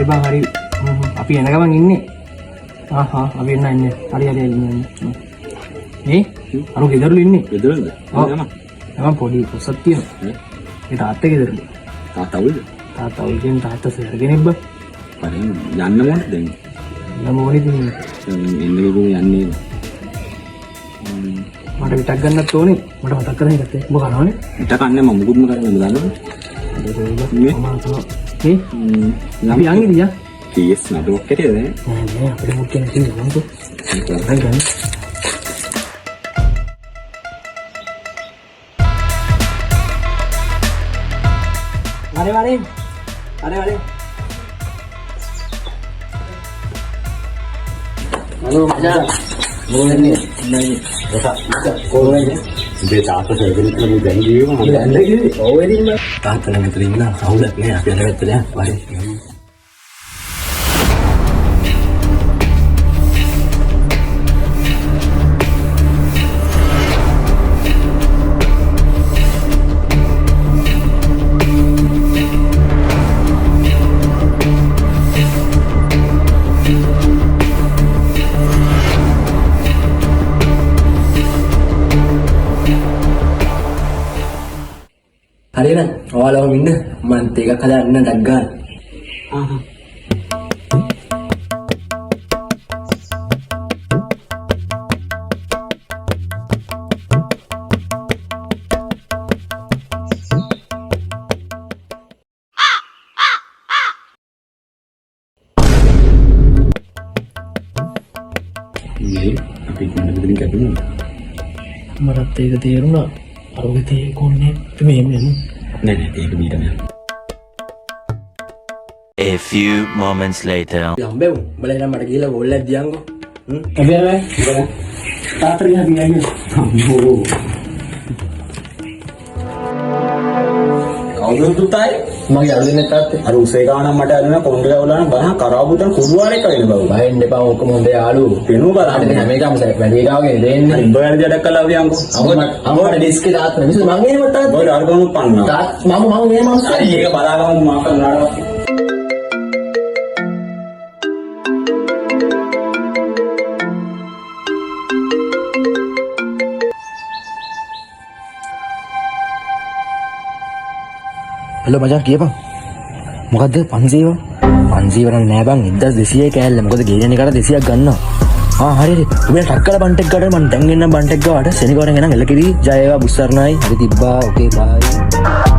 හරි බං හරි. අපි එන ගමන් ඉන්නේ. අපි එන්නේ. හරි ඉන්නේ. නේ? අර ගෙදරලු ඉන්නේ. ගෙදරද? මම පොඩි කොසක් තියෙනවා. ඒ තාත්තා ගෙදරලු. තාත්තවද? තාත්තා උගෙන් තාත්තා සර්ගෙනෙක් බං. පරින් යන්න මොනද දැන්? යන්න මොකද ඉන්නේ? එන්නේ යන්නේ. මට විතක් ගන්නත් ඕනේ. මට මතක් කරගෙන ඉත්තේ. ඔබ කනවනේ. විතක් කන්නේ මම මුකුත්ම කරන්නේ දන්නවද? මේ අපි යන්නේ දියා. කීස් නඩුවක් කැටියද? නෑ අපිට මුක් කියන කිව්ව මොකද? ඒක ගන්න. අरे halo manja මොකන්නේ නෑ කොහොමද මේ තාත්තා සර්ජරි කරලා මේ දැන් ගියේ මම දැන් ගියේ ඔව් එදින්න තාත්තා නම් මෙතන ඉන්න අවුලක් නෑ අපි අරකට දැන් වරේ hari na wala ko minna mantika kala na daggal ini tapi mana betul kat ni marat tega teruna අරෝගිතේ කොන්නේ මෙහෙම යමු නෑ ඒක බීට නෑ A few moments later යම්බෙව් උඹලා එනම් මට ගිහලා ගෝල් එකක් දියන්කෝ හැබැයි උඹලා තාත්‍රි හරි යන්නේ අම්මෝ කවුරුද තුතයි මගේ අරුදිනේ තාත්තේ අර උසේ ගානක් මට අරුණ කොණ්ඩේ වලන බහන් කරාබුතන් කුරුවාලේ කයින බව බයෙන් එපා ඔක්කොම හොඳේ යාළු පෙනු බලන්න හැම එකම වැඩි ගාවගෙන දෙන්නේ උඹ වැඩි ජඩක් කළා වියන්කෝ අම්මට ඩිස්ක් එක දාන්න මිස මම එහෙම තාත්තා ඔය අරගමු පන්නා තාත් මම එහෙම හරි ඒක බලාගමු මම කරනවා Halo Majan kiya bang? මොකද්ද 500 500 නම් නෑ බං 1200යි කෑල්ල මොකද ගේන්නේ එකට 200ක් ගන්නවා හරි හරි ඔබෙන් ටක් කරලා බන්ට් එක ගන්න මම දැන් එන්නම් බන්ට් එක ගාවට සෙනගවරෙන් එනම් එලකිරි ජය වේවා බුස්සර්ණයි හරි තිබ්බා ඕකේ බයි